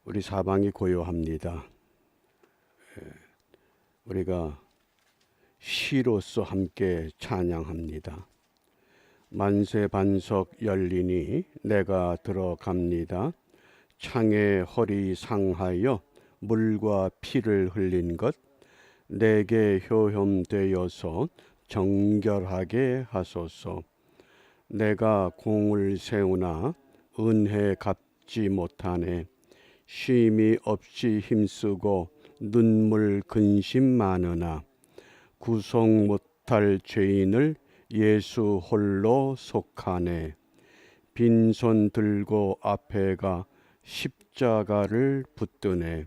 우리 사방이 고요합니다. 우리가 시로서 함께 찬양합니다. 만세 반석 열리니 내가 들어갑니다. 창에 허리 상하여 물과 피를 흘린 것 내게 효험되어서 정결하게 하소서. 내가 공을 세우나 은혜 갚지 못하네. 쉼이 없이 힘쓰고 눈물 근심 많으나 구속 못할 죄인을 예수 홀로 속하네. 빈손 들고 앞에가 십자가를 붙드네.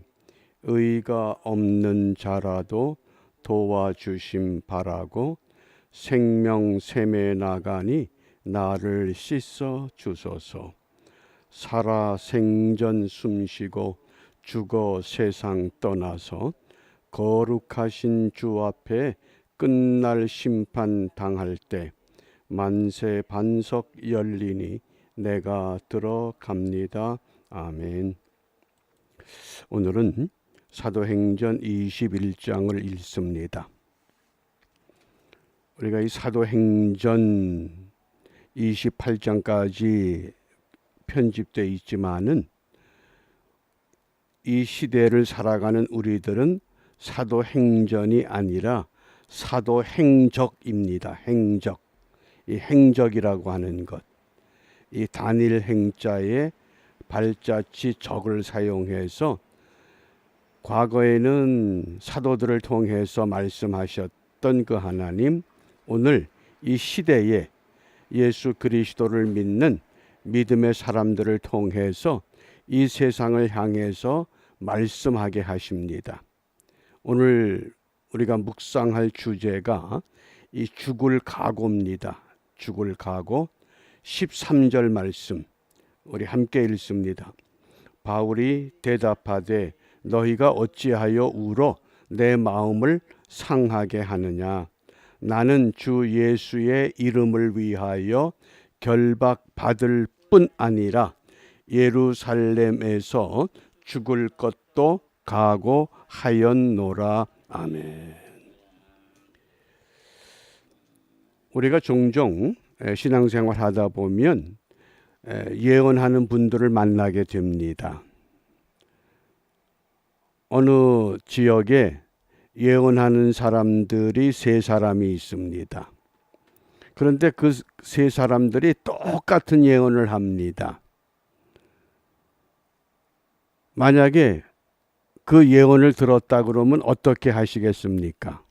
의가 없는 자라도 도와주심 바라고 생명 샘에 나가니 나를 씻어 주소서. 살아 생전 숨쉬고 죽어 세상 떠나서 거룩하신 주 앞에 끝날 심판 당할 때 만세 반석 열리니 내가 들어갑니다. 아멘. 오늘은 사도행전 21장을 읽습니다. 우리가 이 사도행전 28장까지 편집되어 있지만은 이 시대를 살아가는 우리들은 사도행전이 아니라 사도행적입니다. 행적. 이 행적이라고 하는 것. 이 단일 행자에 발자취 적을 사용해서 과거에는 사도들을 통해서 말씀하셨던 그 하나님, 오늘 이 시대에 예수 그리스도를 믿는 믿음의 사람들을 통해서 이 세상을 향해서 말씀하게 하십니다. 오늘 우리가 묵상할 주제가 이 죽을 각오입니다. 죽을 각오. 13절 말씀 우리 함께 읽습니다. 바울이 대답하되 너희가 어찌하여 울어 내 마음을 상하게 하느냐. 나는 주 예수의 이름을 위하여 결박받을 뿐 아니라 예루살렘에서 죽을 것도 각오하였노라. 아멘. 우리가 종종 신앙생활 하다 보면 예언하는 분들을 만나게 됩니다. 어느 지역에 예언하는 사람들이 세 사람이 있습니다. 그런데 그 세 사람들이 똑같은 예언을 합니다. 만약에 그 예언을 들었다 그러면 어떻게 하시겠습니까?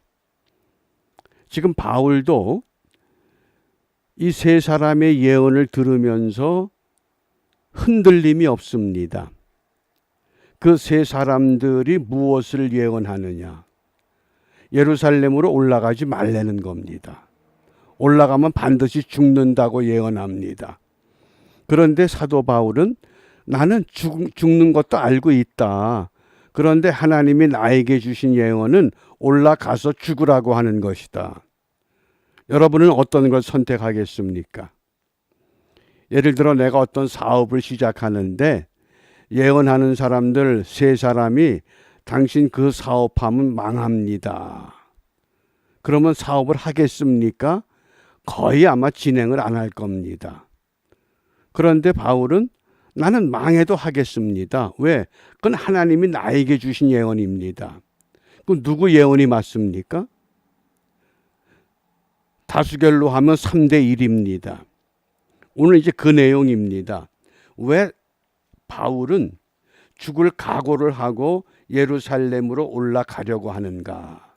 지금 바울도 이 세 사람의 예언을 들으면서 흔들림이 없습니다. 그 세 사람들이 무엇을 예언하느냐? 예루살렘으로 올라가지 말라는 겁니다. 올라가면 반드시 죽는다고 예언합니다. 그런데 사도 바울은 나는 죽는 것도 알고 있다. 그런데 하나님이 나에게 주신 예언은 올라가서 죽으라고 하는 것이다. 여러분은 어떤 걸 선택하겠습니까? 예를 들어 내가 어떤 사업을 시작하는데 예언하는 사람들 세 사람이 당신 그 사업하면 망합니다. 그러면 사업을 하겠습니까? 거의 아마 진행을 안 할 겁니다. 그런데 바울은 나는 망해도 하겠습니다. 왜? 그건 하나님이 나에게 주신 예언입니다. 그럼 누구 예언이 맞습니까? 다수결로 하면 3대 1입니다. 오늘 이제 그 내용입니다. 왜 바울은 죽을 각오를 하고 예루살렘으로 올라가려고 하는가?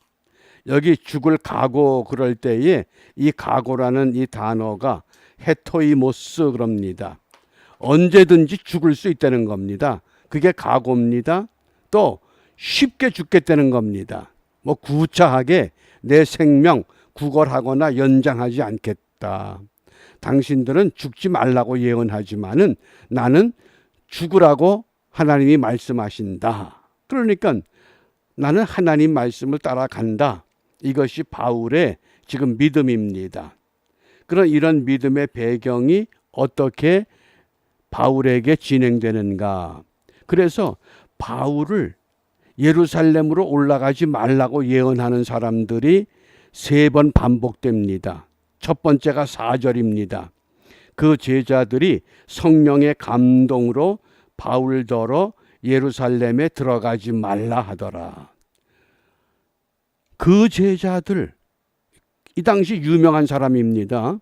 여기 죽을 각오 그럴 때에 이 각오라는 이 단어가 헤토이모스 그럽니다. 언제든지 죽을 수 있다는 겁니다. 그게 각오입니다. 또 쉽게 죽겠다는 겁니다. 뭐 구차하게 내 생명 구걸하거나 연장하지 않겠다. 당신들은 죽지 말라고 예언하지만은 나는 죽으라고 하나님이 말씀하신다. 그러니까 나는 하나님 말씀을 따라간다. 이것이 바울의 지금 믿음입니다. 그런 이런 믿음의 배경이 어떻게 바울에게 진행되는가? 그래서 바울을 예루살렘으로 올라가지 말라고 예언하는 사람들이 3번 반복됩니다. 첫 번째가 4절입니다. 그 제자들이 성령의 감동으로 바울더러 예루살렘에 들어가지 말라 하더라. 그 제자들, 이 당시 유명한 사람입니다.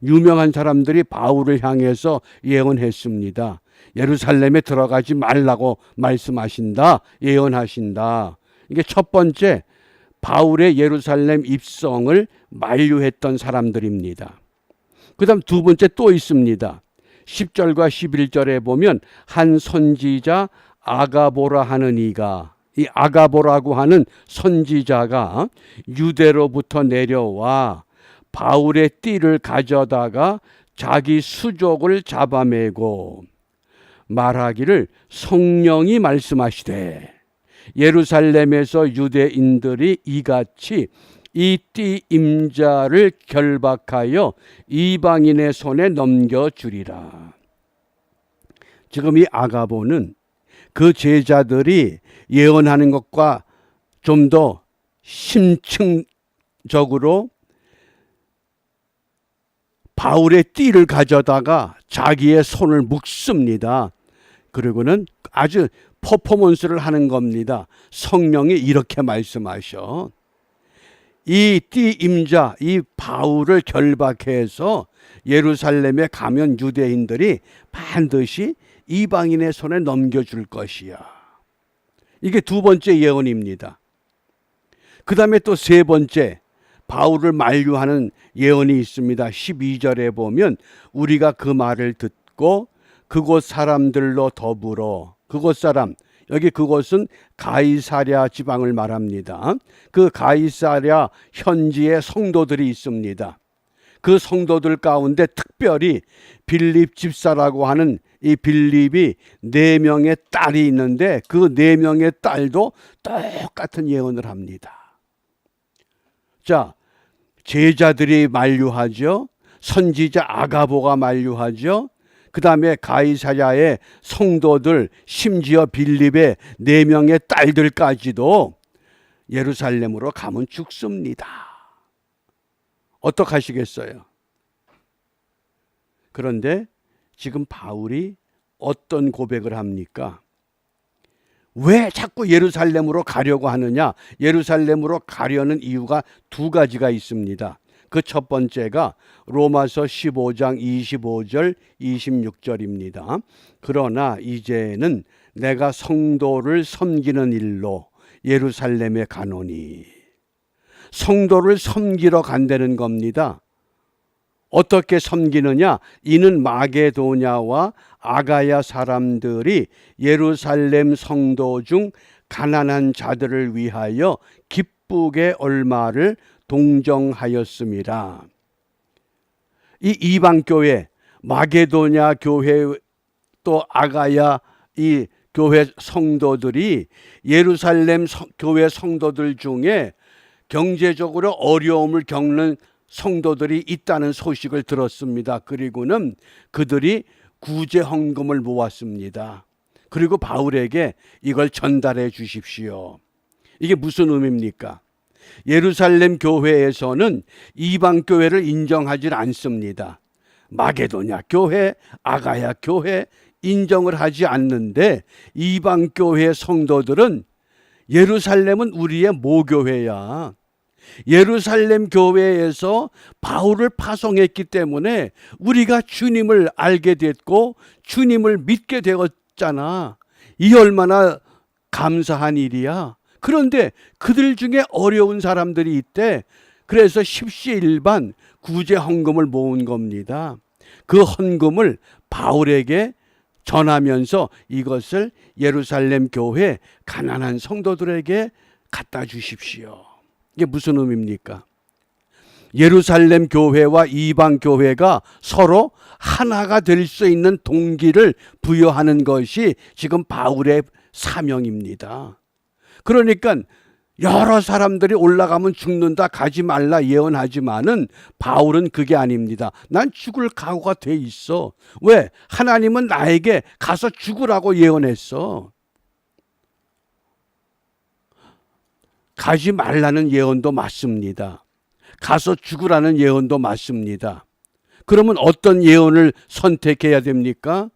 유명한 사람들이 바울을 향해서 예언했습니다. 예루살렘에 들어가지 말라고 말씀하신다, 예언하신다. 이게 첫 번째 바울의 예루살렘 입성을 만류했던 사람들입니다. 그 다음 두 번째 또 있습니다. 10절과 11절에 보면 한 선지자 아가보라 하는 이가, 이 아가보라고 하는 선지자가 유대로부터 내려와 바울의 띠를 가져다가 자기 수족을 잡아매고 말하기를 성령이 말씀하시되 예루살렘에서 유대인들이 이같이 이 띠 임자를 결박하여 이방인의 손에 넘겨주리라. 지금 이 아가보는 그 제자들이 예언하는 것과 좀 더 심층적으로 바울의 띠를 가져다가 자기의 손을 묶습니다. 그리고는 아주 퍼포먼스를 하는 겁니다. 성령이 이렇게 말씀하셔. 이 띠 임자, 이 바울을 결박해서 예루살렘에 가면 유대인들이 반드시 이방인의 손에 넘겨줄 것이야. 이게 두 번째 예언입니다. 그 다음에 또 세 번째 바울을 만류하는 예언이 있습니다. 12절에 보면 우리가 그 말을 듣고 그곳 사람들로 더불어, 그곳 사람, 여기 그곳은 가이사랴 지방을 말합니다. 그 가이사랴 현지에 성도들이 있습니다. 그 성도들 가운데 특별히 빌립 집사라고 하는 이 빌립이 4명의 딸이 있는데 그 4명의 딸도 똑같은 예언을 합니다. 자, 제자들이 만류하죠. 선지자 아가보가 만류하죠. 그 다음에 가이사랴의 성도들, 심지어 빌립의 4명의 딸들까지도 예루살렘으로 가면 죽습니다. 어떡하시겠어요? 그런데 지금 바울이 어떤 고백을 합니까? 왜 자꾸 예루살렘으로 가려고 하느냐? 예루살렘으로 가려는 이유가 2가지가 있습니다. 그 첫 번째가 로마서 15장 25절 26절입니다. 그러나 이제는 내가 성도를 섬기는 일로 예루살렘에 가노니. 성도를 섬기러 간다는 겁니다. 어떻게 섬기느냐? 이는 마게도냐와 아가야 사람들이 예루살렘 성도 중 가난한 자들을 위하여 기쁘게 얼마를 동정하였습니다. 이 이방교회, 마게도냐 교회 또 아가야 이 교회 성도들이 예루살렘 교회 성도들 중에 경제적으로 어려움을 겪는 성도들이 있다는 소식을 들었습니다. 그리고는 그들이 구제 헌금을 모았습니다. 그리고 바울에게 이걸 전달해 주십시오. 이게 무슨 의미입니까? 예루살렘 교회에서는 이방 교회를 인정하지 않습니다. 마게도냐 교회, 아가야 교회 인정을 하지 않는데 이방 교회 성도들은 예루살렘은 우리의 모교회야. 예루살렘 교회에서 바울을 파송했기 때문에 우리가 주님을 알게 됐고 주님을 믿게 되었잖아. 이 얼마나 감사한 일이야. 그런데 그들 중에 어려운 사람들이 있대. 그래서 십시일반 구제 헌금을 모은 겁니다. 그 헌금을 바울에게 전하면서 이것을 예루살렘 교회 가난한 성도들에게 갖다 주십시오. 이게 무슨 의미입니까? 예루살렘 교회와 이방 교회가 서로 하나가 될 수 있는 동기를 부여하는 것이 지금 바울의 사명입니다. 그러니까 여러 사람들이 올라가면 죽는다, 가지 말라 예언하지만은 바울은 그게 아닙니다. 난 죽을 각오가 돼 있어. 왜? 하나님은 나에게 가서 죽으라고 예언했어. 가지 말라는 예언도 맞습니다. 가서 죽으라는 예언도 맞습니다. 그러면 어떤 예언을 선택해야 됩니까?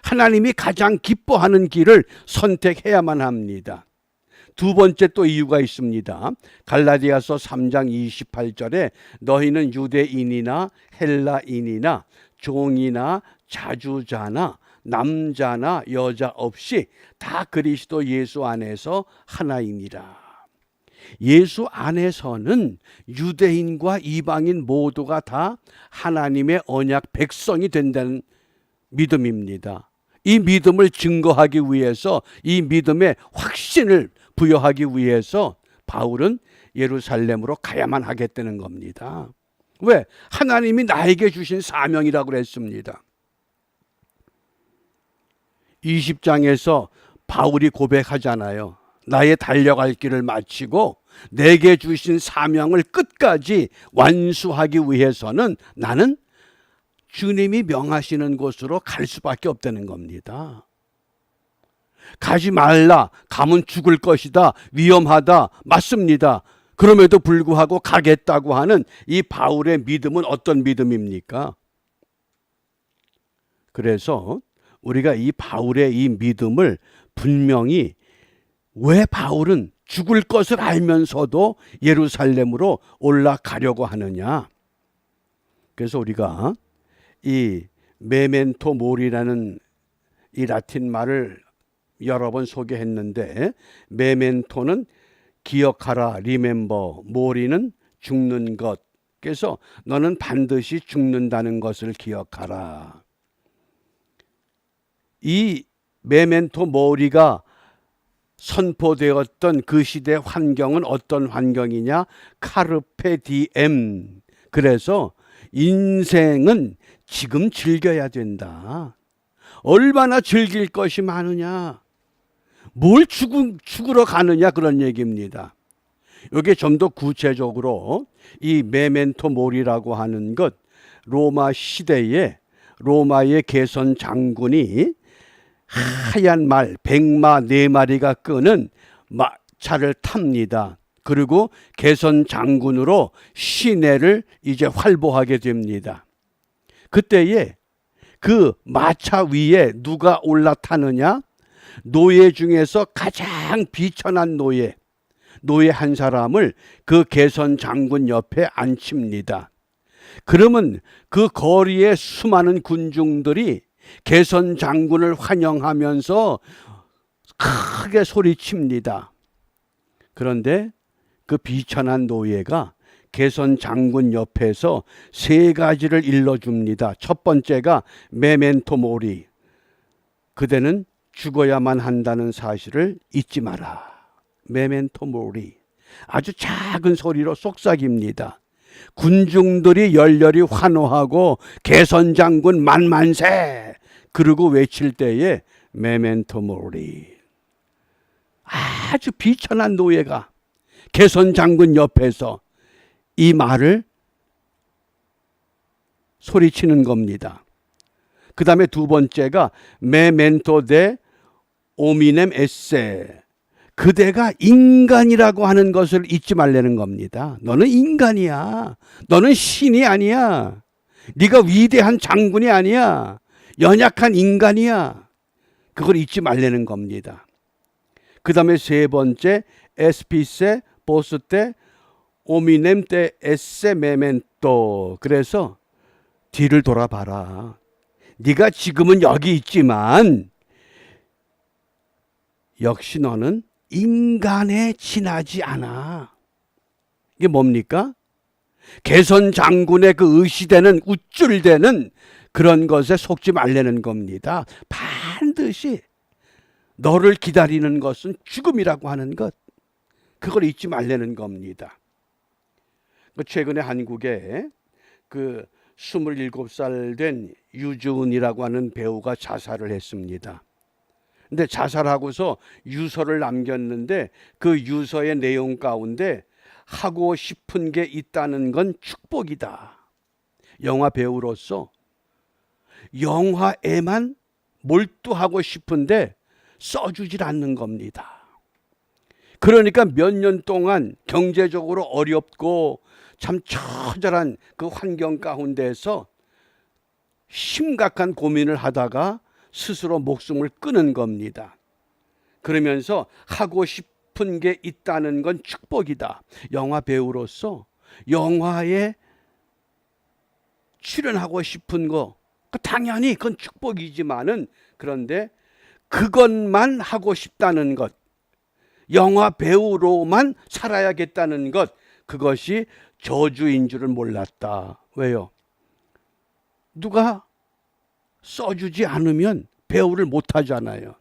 하나님이 가장 기뻐하는 길을 선택해야만 합니다. 두 번째 또 이유가 있습니다. 갈라디아서 3장 28절에 너희는 유대인이나 헬라인이나 종이나 자주자나 남자나 여자 없이 다 그리스도 예수 안에서 하나이니라. 예수 안에서는 유대인과 이방인 모두가 다 하나님의 언약 백성이 된다는 믿음입니다. 이 믿음을 증거하기 위해서, 이 믿음의 확신을 부여하기 위해서 바울은 예루살렘으로 가야만 하겠다는 겁니다. 왜? 하나님이 나에게 주신 사명이라고 그랬습니다. 20장에서 바울이 고백하잖아요. 나의 달려갈 길을 마치고 내게 주신 사명을 끝까지 완수하기 위해서는 나는 주님이 명하시는 곳으로 갈 수밖에 없다는 겁니다. 가지 말라, 가면 죽을 것이다, 위험하다, 맞습니다. 그럼에도 불구하고 가겠다고 하는 이 바울의 믿음은 어떤 믿음입니까? 그래서 우리가 이 바울의 이 믿음을 분명히, 왜 바울은 죽을 것을 알면서도 예루살렘으로 올라가려고 하느냐? 그래서 우리가 이 메멘토 모리라는 이 라틴 말을 여러 번 소개했는데, 메멘토는 기억하라, 리멤버, 모리는 죽는 것. 그래서 너는 반드시 죽는다는 것을 기억하라. 이 메멘토 모리가 선포되었던 그 시대 환경은 어떤 환경이냐? 카르페 디엠. 그래서 인생은 지금 즐겨야 된다. 얼마나 즐길 것이 많으냐? 뭘 죽으러 가느냐? 그런 얘기입니다. 이게 좀 더 구체적으로 이 메멘토 모리라고 하는 것, 로마 시대에 로마의 개선 장군이 하얀 말 100마 4마리가 끄는 차를 탑니다. 그리고 개선 장군으로 시내를 이제 활보하게 됩니다. 그때에 그 마차 위에 누가 올라타느냐? 노예 중에서 가장 비천한 노예 한 사람을 그 개선 장군 옆에 앉힙니다. 그러면 그 거리에 수많은 군중들이 개선 장군을 환영하면서 크게 소리칩니다. 그런데 그 비천한 노예가 개선 장군 옆에서 3가지를 일러줍니다. 첫 번째가 메멘토 모리, 그대는 죽어야만 한다는 사실을 잊지 마라. 메멘토 모리. 아주 작은 소리로 속삭입니다. 군중들이 열렬히 환호하고 개선 장군 만만세 그러고 외칠 때에 메멘토 모리. 아주 비천한 노예가 개선 장군 옆에서 이 말을 소리치는 겁니다. 그 다음에 두 번째가 메멘토 데 오미넴 에세. 그대가 인간이라고 하는 것을 잊지 말라는 겁니다. 너는 인간이야. 너는 신이 아니야. 네가 위대한 장군이 아니야. 연약한 인간이야. 그걸 잊지 말라는 겁니다. 그 다음에 세 번째 에스피세 보스테 오미넴 테 에세 메멘토. 그래서 뒤를 돌아봐라. 네가 지금은 여기 있지만 역시 너는 인간에 지나지 않아. 이게 뭡니까? 개선 장군의 그 의시되는 우쭐대는 그런 것에 속지 말라는 겁니다. 반드시 너를 기다리는 것은 죽음이라고 하는 것, 그걸 잊지 말라는 겁니다. 최근에 한국에 그 27살 된 유주은이라고 하는 배우가 자살을 했습니다. 근데 자살하고서 유서를 남겼는데 그 유서의 내용 가운데 하고 싶은 게 있다는 건 축복이다. 영화 배우로서 영화에만 몰두하고 싶은데 써주질 않는 겁니다. 그러니까 몇 년 동안 경제적으로 어렵고 참 처절한 그 환경 가운데서 심각한 고민을 하다가 스스로 목숨을 끊은 겁니다. 그러면서 하고 싶은 게 있다는 건 축복이다. 영화 배우로서 영화에 출연하고 싶은 거 당연히 그건 축복이지만은, 그런데 그것만 하고 싶다는 것, 영화 배우로만 살아야겠다는 것, 그것이 저주인 줄을 몰랐다. 왜요? 누가 써주지 않으면 배우를 못하잖아요.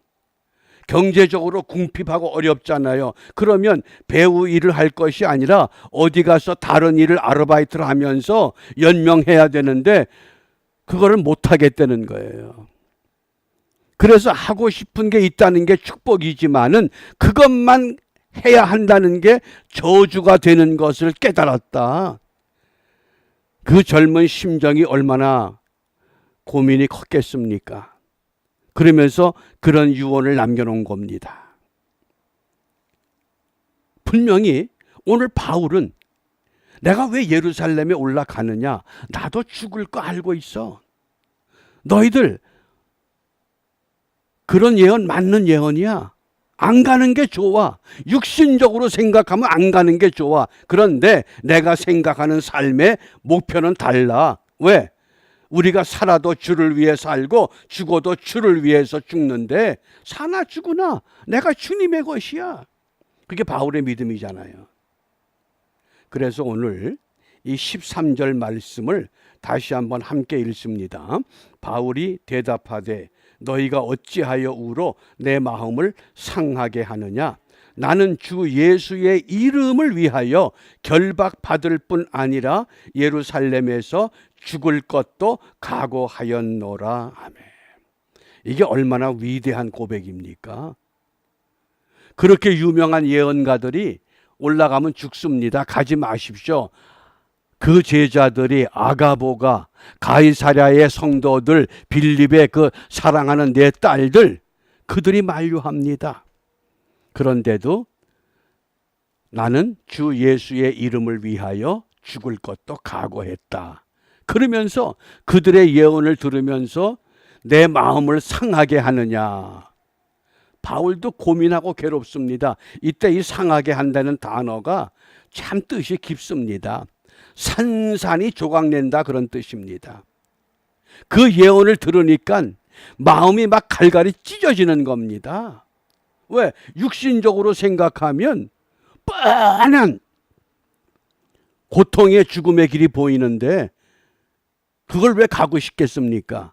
경제적으로 궁핍하고 어렵잖아요. 그러면 배우 일을 할 것이 아니라 어디 가서 다른 일을 아르바이트를 하면서 연명해야 되는데 그거를 못하겠다는 거예요. 그래서 하고 싶은 게 있다는 게 축복이지만은 그것만 해야 한다는 게 저주가 되는 것을 깨달았다. 그 젊은 심정이 얼마나 고민이 컸겠습니까? 그러면서 그런 유언을 남겨놓은 겁니다. 분명히 오늘 바울은 내가 왜 예루살렘에 올라가느냐? 나도 죽을 거 알고 있어. 너희들 그런 예언 맞는 예언이야. 안 가는 게 좋아. 육신적으로 생각하면 안 가는 게 좋아. 그런데 내가 생각하는 삶의 목표는 달라. 왜? 우리가 살아도 주를 위해 살고 죽어도 주를 위해서 죽는데 사나 죽으나 내가 주님의 것이야. 그게 바울의 믿음이잖아요. 그래서 오늘 이 13절 말씀을 다시 한번 함께 읽습니다. 바울이 대답하되 너희가 어찌하여 울어 내 마음을 상하게 하느냐? 나는 주 예수의 이름을 위하여 결박받을 뿐 아니라 예루살렘에서 죽을 것도 각오하였노라. 아멘. 이게 얼마나 위대한 고백입니까? 그렇게 유명한 예언가들이 올라가면 죽습니다. 가지 마십시오. 그 제자들이 아가보가 가이사랴의 성도들 빌립의 그 사랑하는 내 딸들, 그들이 만류합니다. 그런데도 나는 주 예수의 이름을 위하여 죽을 것도 각오했다. 그러면서 그들의 예언을 들으면서 내 마음을 상하게 하느냐. 바울도 고민하고 괴롭습니다. 이때 이 상하게 한다는 단어가 참 뜻이 깊습니다. 산산이 조각낸다, 그런 뜻입니다. 그 예언을 들으니까 마음이 막 갈갈이 찢어지는 겁니다. 왜? 육신적으로 생각하면 뻔한 고통의 죽음의 길이 보이는데 그걸 왜 가고 싶겠습니까?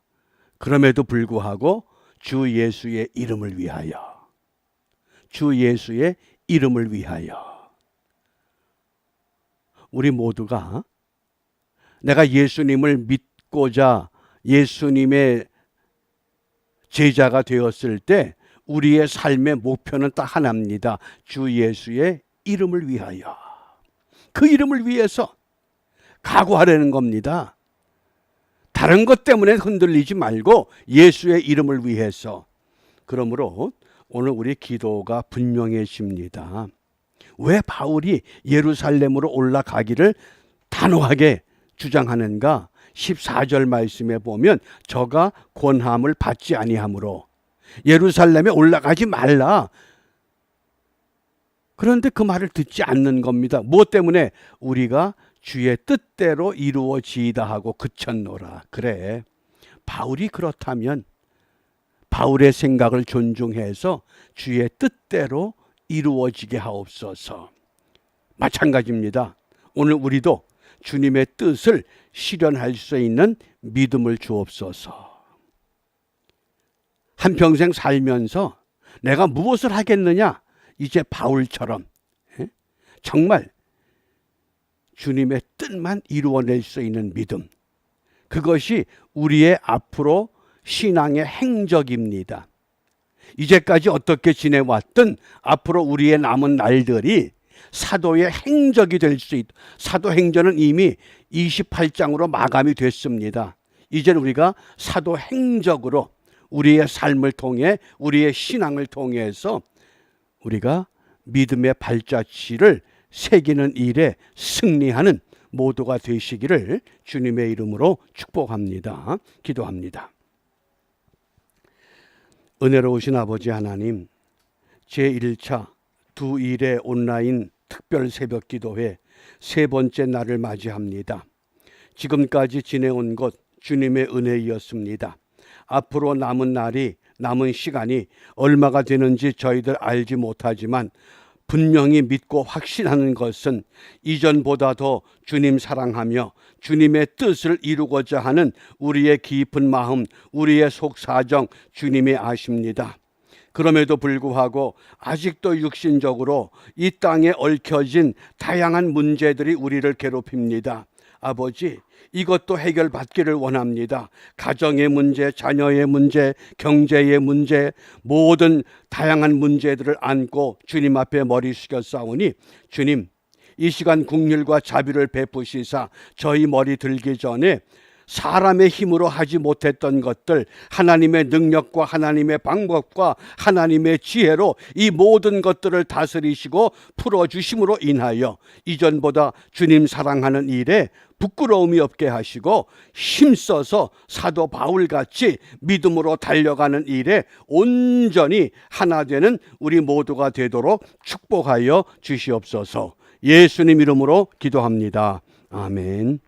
그럼에도 불구하고 주 예수의 이름을 위하여, 주 예수의 이름을 위하여. 우리 모두가 내가 예수님을 믿고자 예수님의 제자가 되었을 때 우리의 삶의 목표는 딱 하나입니다. 주 예수의 이름을 위하여. 그 이름을 위해서 각오하려는 겁니다. 다른 것 때문에 흔들리지 말고 예수의 이름을 위해서. 그러므로 오늘 우리 기도가 분명해집니다. 왜 바울이 예루살렘으로 올라가기를 단호하게 주장하는가? 14절 말씀에 보면 저가 권함을 받지 아니하므로 예루살렘에 올라가지 말라. 그런데 그 말을 듣지 않는 겁니다. 무엇 때문에? 우리가 주의 뜻대로 이루어지이다 하고 그쳤노라. 그래, 바울이 그렇다면 바울의 생각을 존중해서 주의 뜻대로 이루어지게 하옵소서. 마찬가지입니다. 오늘 우리도 주님의 뜻을 실현할 수 있는 믿음을 주옵소서. 한평생 살면서 내가 무엇을 하겠느냐? 이제 바울처럼 정말 주님의 뜻만 이루어낼 수 있는 믿음, 그것이 우리의 앞으로 신앙의 행적입니다. 이제까지 어떻게 지내왔든 앞으로 우리의 남은 날들이 사도의 행적이 될 수 있다. 사도행전은 이미 28장으로 마감이 됐습니다. 이제는 우리가 사도행적으로 우리의 삶을 통해 우리의 신앙을 통해서 우리가 믿음의 발자취를 새기는 일에 승리하는 모두가 되시기를 주님의 이름으로 축복합니다. 기도합니다. 은혜로우신 아버지 하나님, 제1차 두1의 온라인 특별 새벽 기도회 세 번째 날을 맞이합니다. 지금까지 지내온 것 주님의 은혜이었습니다. 앞으로 남은 시간이 얼마가 되는지 저희들 알지 못하지만 분명히 믿고 확신하는 것은 이전보다 더 주님 사랑하며 주님의 뜻을 이루고자 하는 우리의 깊은 마음, 우리의 속사정 주님이 아십니다. 그럼에도 불구하고 아직도 육신적으로 이 땅에 얽혀진 다양한 문제들이 우리를 괴롭힙니다. 아버지, 이것도 해결받기를 원합니다. 가정의 문제, 자녀의 문제, 경제의 문제, 모든 다양한 문제들을 안고 주님 앞에 머리 숙여 싸우니 주님, 이 시간 긍휼과 자비를 베푸시사 저희 머리 들기 전에 사람의 힘으로 하지 못했던 것들 하나님의 능력과 하나님의 방법과 하나님의 지혜로 이 모든 것들을 다스리시고 풀어주심으로 인하여 이전보다 주님 사랑하는 일에 부끄러움이 없게 하시고 힘써서 사도 바울같이 믿음으로 달려가는 일에 온전히 하나 되는 우리 모두가 되도록 축복하여 주시옵소서. 예수님 이름으로 기도합니다. 아멘.